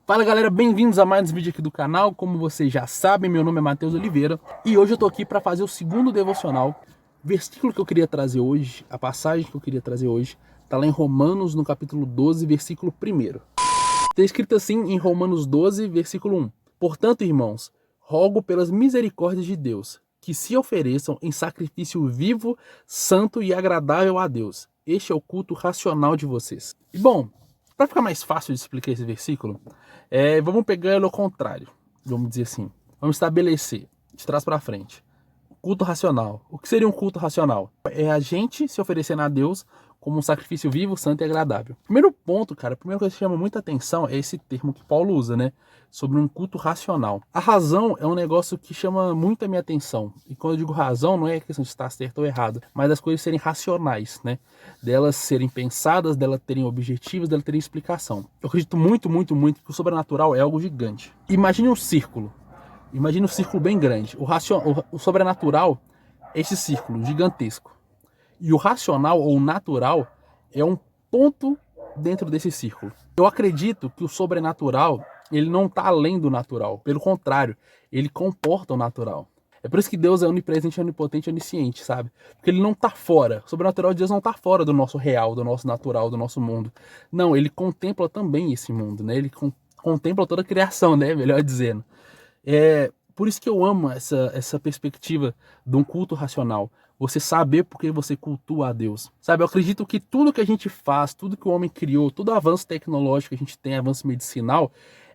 Fala galera, bem-vindos a mais um vídeo aqui do canal. Como vocês já sabem, meu nome é Matheus Oliveira e hoje eu tô aqui para fazer o segundo devocional. O versículo que eu queria trazer hoje, a passagem que eu queria trazer hoje, tá lá em Romanos, no capítulo 12, versículo 1. Está escrito assim em Romanos 12, versículo 1. Portanto, irmãos, rogo pelas misericórdias de Deus, que se ofereçam em sacrifício vivo, santo e agradável a Deus. Este é o culto racional de vocês. E bom, para ficar mais fácil de explicar esse versículo, vamos pegar ele ao contrário, vamos dizer assim. Vamos estabelecer, de trás para frente, culto racional. O que seria um culto racional? É a gente se oferecendo a Deus como um sacrifício vivo, santo e agradável. Primeiro ponto, cara, a primeira coisa que chama muita atenção é esse termo que Paulo usa, né? Sobre um culto racional. A razão é um negócio que chama muito a minha atenção. E quando eu digo razão, não é questão de estar certo ou errado, mas das coisas serem racionais, né? Delas serem pensadas, delas terem objetivos, delas terem explicação. Eu acredito muito que o sobrenatural é algo gigante. Imagine um círculo. Imagine um círculo bem grande. O sobrenatural é esse círculo gigantesco. E o racional ou natural é um ponto dentro desse círculo. Eu acredito que o sobrenatural, ele não está além do natural. Pelo contrário, ele comporta o natural. É por isso que Deus é onipresente, onipotente, onisciente, sabe? Porque ele não está fora. O sobrenatural de Deus não está fora do nosso real, do nosso natural, do nosso mundo. Não, ele contempla também esse mundo, né? Ele contempla toda a criação, né? Melhor dizendo. Por isso que eu amo essa perspectiva de um culto racional. Você saber por que você cultua a Deus. Sabe, eu acredito que tudo que a gente faz, tudo que o homem criou, todo avanço tecnológico que a gente tem, avanço medicinal,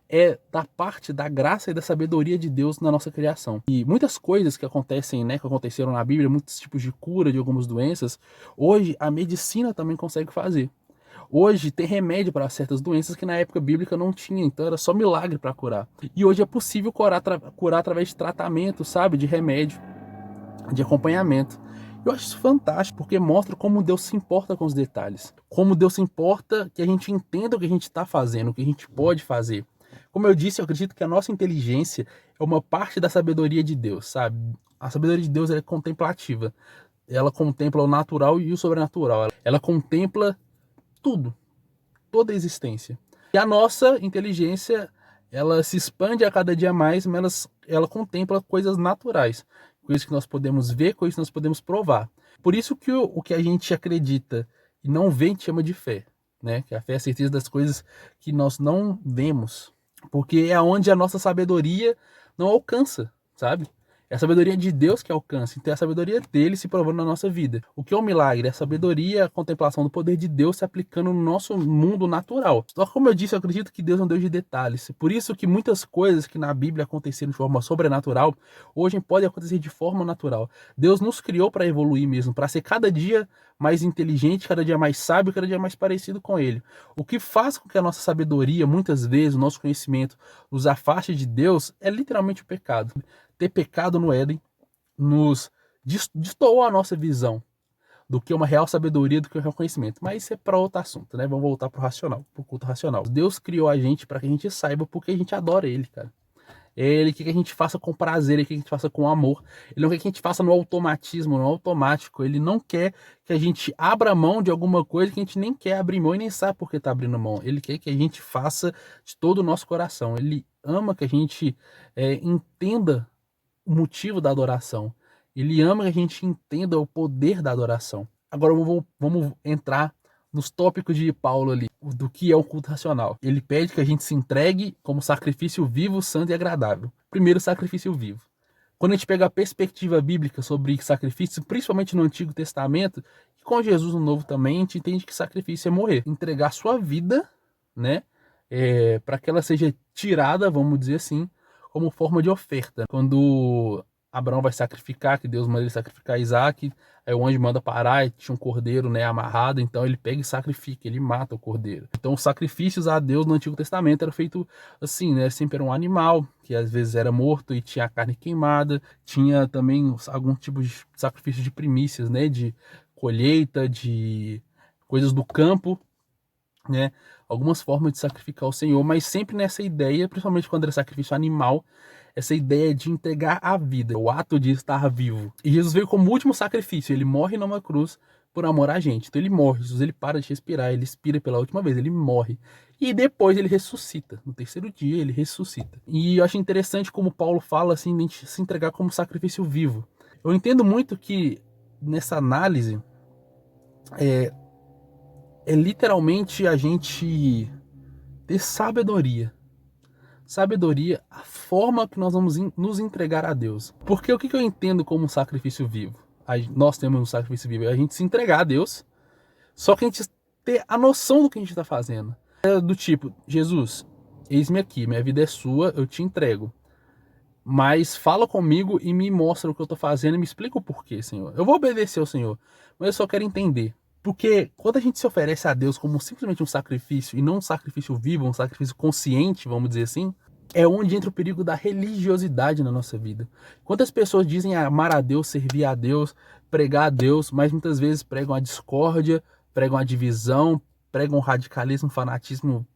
é da parte da graça e da sabedoria de Deus na nossa criação. E muitas coisas que acontecem, né, que aconteceram na Bíblia, muitos tipos de cura de algumas doenças, hoje a medicina também consegue fazer. Hoje tem remédio para certas doenças que na época bíblica não tinha, então era só milagre para curar. E hoje é possível curar através de tratamento, sabe, de remédio, de acompanhamento. Eu acho isso fantástico, porque mostra como Deus se importa com os detalhes. Como Deus se importa que a gente entenda o que a gente está fazendo, o que a gente pode fazer. Como eu disse, eu acredito que a nossa inteligência é uma parte da sabedoria de Deus, sabe? A sabedoria de Deus é contemplativa. Ela contempla o natural e o sobrenatural. Ela contempla tudo, toda a existência. E a nossa inteligência, ela se expande a cada dia mais, mas ela contempla coisas naturais, coisas que nós podemos ver, coisas que nós podemos provar. Por isso que o que a gente acredita e não vê, a gente chama de fé, né? Que a fé é a certeza das coisas que nós não vemos, porque é onde a nossa sabedoria não alcança, sabe? É a sabedoria de Deus que alcança, então é a sabedoria dele se provando na nossa vida. O que é um milagre? É a sabedoria, a contemplação do poder de Deus se aplicando no nosso mundo natural. Só que, como eu disse, eu acredito que Deus é um Deus de detalhes. Por isso que muitas coisas que na Bíblia aconteceram de forma sobrenatural, hoje podem acontecer de forma natural. Deus nos criou para evoluir mesmo, para ser cada dia mais inteligente, cada dia mais sábio, cada dia mais parecido com Ele. O que faz com que a nossa sabedoria, muitas vezes, o nosso conhecimento, nos afaste de Deus, é literalmente o pecado. Ter pecado no Éden nos destoou a nossa visão do que é uma real sabedoria, do que é um real conhecimento. Mas isso é para outro assunto, né? Vamos voltar pro racional, pro culto racional. Deus criou a gente para que a gente saiba porque a gente adora Ele, cara. Ele quer que a gente faça com prazer, ele quer que a gente faça com amor. Ele não quer que a gente faça no automatismo, no automático. Ele não quer que a gente abra mão de alguma coisa que a gente nem quer abrir mão e nem sabe por que está abrindo mão. Ele quer que a gente faça de todo o nosso coração. Ele ama que a gente entenda o motivo da adoração. Ele ama que a gente entenda o poder da adoração. Agora vamos entrar nos tópicos de Paulo ali, do que é o culto racional. Ele pede que a gente se entregue como sacrifício vivo, santo e agradável. Primeiro, sacrifício vivo. Quando a gente pega a perspectiva bíblica sobre sacrifício, principalmente no Antigo Testamento, e com Jesus no Novo também, a gente entende que sacrifício é morrer. Entregar sua vida, né, para que ela seja tirada, vamos dizer assim, como forma de oferta. Quando Abraão vai sacrificar, que Deus manda ele sacrificar Isaac, aí o anjo manda parar e tinha um cordeiro, né, amarrado, então ele pega e sacrifica, ele mata o cordeiro. Então os sacrifícios a Deus no Antigo Testamento eram feitos assim, né, sempre era um animal, que às vezes era morto e tinha a carne queimada, tinha também algum tipo de sacrifício de primícias, né, de colheita, de coisas do campo, né, algumas formas de sacrificar o Senhor, mas sempre nessa ideia, principalmente quando era sacrifício animal, essa ideia de entregar a vida, o ato de estar vivo. E Jesus veio como último sacrifício, ele morre numa cruz por amor a gente. Então ele morre, Jesus ele para de respirar, ele expira pela última vez, ele morre. E depois ele ressuscita. No terceiro dia ele ressuscita. E eu acho interessante como Paulo fala assim, de se entregar como sacrifício vivo. Eu entendo muito que nessa análise é literalmente a gente ter sabedoria. Sabedoria, a forma que nós vamos nos entregar a Deus. Porque o que eu entendo como um sacrifício vivo? Nós temos um sacrifício vivo, é a gente se entregar a Deus, só que a gente ter a noção do que a gente está fazendo. É do tipo, Jesus, eis-me aqui, minha vida é sua, eu te entrego. Mas fala comigo e me mostra o que eu estou fazendo e me explica o porquê, Senhor. Eu vou obedecer ao Senhor, mas eu só quero entender. Porque quando a gente se oferece a Deus como simplesmente um sacrifício, e não um sacrifício vivo, um sacrifício consciente, vamos dizer assim, é onde entra o perigo da religiosidade na nossa vida. Quantas pessoas dizem amar a Deus, servir a Deus, pregar a Deus, mas muitas vezes pregam a discórdia, pregam a divisão, pregam o radicalismo, o fanatismo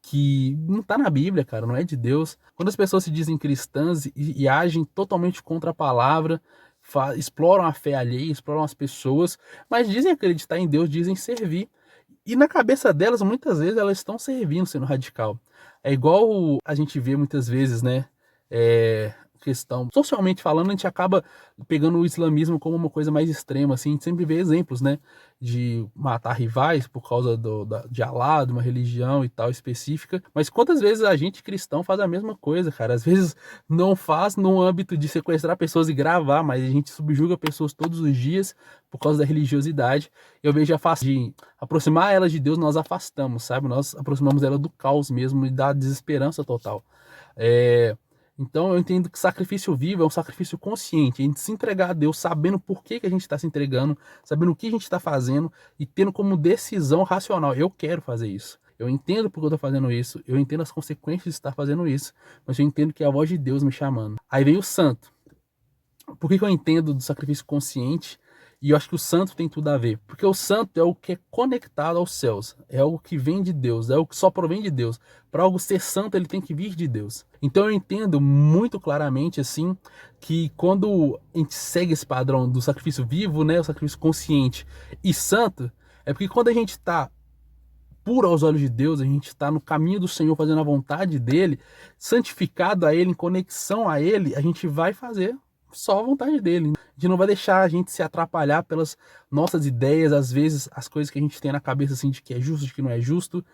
que não está na Bíblia, cara, não é de Deus. Quando as pessoas se dizem cristãs e agem totalmente contra a palavra, exploram a fé alheia, exploram as pessoas, mas dizem acreditar em Deus, dizem servir. E na cabeça delas, muitas vezes, elas estão servindo, sendo radical. É igual a gente vê muitas vezes, né? Questão, socialmente falando, a gente acaba pegando o islamismo como uma coisa mais extrema, assim, a gente sempre vê exemplos, né, de matar rivais por causa de Alá, de uma religião e tal específica, mas quantas vezes a gente cristão faz a mesma coisa, cara? Às vezes não faz no âmbito de sequestrar pessoas e gravar, mas a gente subjuga pessoas todos os dias por causa da religiosidade. Eu vejo de aproximar elas de Deus, nós afastamos, sabe? Nós aproximamos ela do caos mesmo e da desesperança total. Então eu entendo que sacrifício vivo é um sacrifício consciente, a gente se entregar a Deus sabendo por que a gente está se entregando, sabendo o que a gente está fazendo e tendo como decisão racional, eu quero fazer isso. Eu entendo porque eu estou fazendo isso, eu entendo as consequências de estar fazendo isso, mas eu entendo que é a voz de Deus me chamando. Aí vem o santo. Por que eu entendo do sacrifício consciente? E eu acho que o santo tem tudo a ver. Porque o santo é o que é conectado aos céus. É algo que vem de Deus. É o que só provém de Deus. Para algo ser santo, ele tem que vir de Deus. Então eu entendo muito claramente, assim, que quando a gente segue esse padrão do sacrifício vivo, né, o sacrifício consciente e santo, é porque quando a gente está puro aos olhos de Deus, a gente está no caminho do Senhor, fazendo a vontade dele, santificado a ele, em conexão a ele, a gente vai fazer só a vontade dele. A gente não vai deixar a gente se atrapalhar pelas nossas ideias, às vezes as coisas que a gente tem na cabeça assim de que é justo, de que não é justo.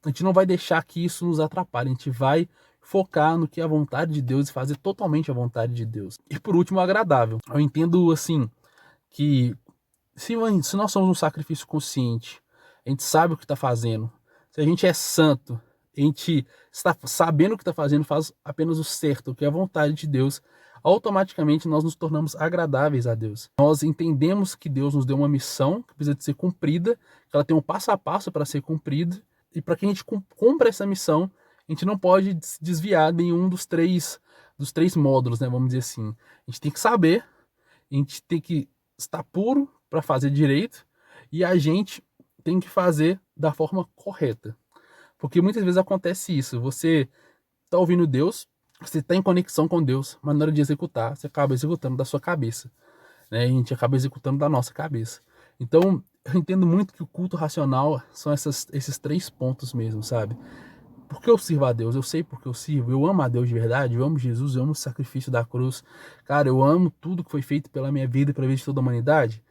A gente não vai deixar que isso nos atrapalhe, a gente vai focar no que é a vontade de Deus e fazer totalmente a vontade de Deus. E por último, o agradável. Eu entendo assim que se nós somos um sacrifício consciente, a gente sabe o que está fazendo, se a gente é santo, a gente está sabendo o que está fazendo, faz apenas o certo, o que é a vontade de Deus, automaticamente nós nos tornamos agradáveis a Deus. Nós entendemos que Deus nos deu uma missão que precisa de ser cumprida, que ela tem um passo a passo para ser cumprida, e para que a gente cumpra essa missão, a gente não pode se desviar de nenhum dos três módulos, né, vamos dizer assim. A gente tem que saber, a gente tem que estar puro para fazer direito, e a gente tem que fazer da forma correta. Porque muitas vezes acontece isso, você está ouvindo Deus, você está em conexão com Deus, mas na hora de executar, você acaba executando da sua cabeça, né? A gente acaba executando da nossa cabeça. Então, eu entendo muito que o culto racional são esses três pontos mesmo, sabe? Porque eu sirvo a Deus, eu sei porque eu sirvo, eu amo a Deus de verdade, eu amo Jesus, eu amo o sacrifício da cruz. Cara, eu amo tudo que foi feito pela minha vida e pela vida de toda a humanidade.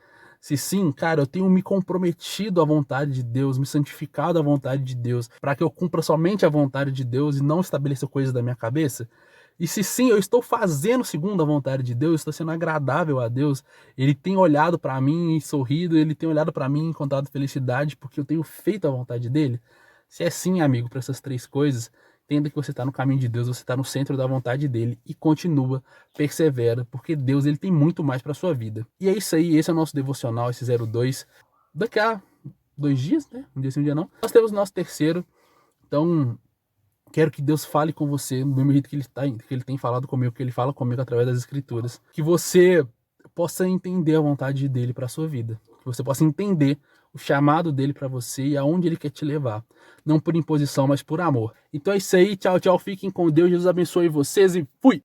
Se sim, cara, eu tenho me comprometido à vontade de Deus, me santificado à vontade de Deus, para que eu cumpra somente a vontade de Deus e não estabeleça coisas da minha cabeça. E se sim, eu estou fazendo segundo a vontade de Deus, estou sendo agradável a Deus, Ele tem olhado para mim e sorrido, Ele tem olhado para mim e encontrado felicidade porque eu tenho feito a vontade dEle. Se é sim, amigo, para essas três coisas, entenda que você está no caminho de Deus, você está no centro da vontade dele e continua, persevera, porque Deus ele tem muito mais para sua vida. E é isso aí, esse é o nosso devocional, esse 02. Daqui a 2 dias, né? Um dia sim, um dia não. Nós temos o nosso terceiro, então quero que Deus fale com você do mesmo jeito que ele tem falado comigo, que ele fala comigo através das escrituras. Que você possa entender a vontade dele para a sua vida. Que você possa entender o chamado dele para você e aonde ele quer te levar. Não por imposição, mas por amor. Então é isso aí, tchau, tchau, fiquem com Deus, Jesus abençoe vocês e fui!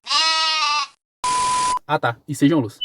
Ah tá, e sejam luz.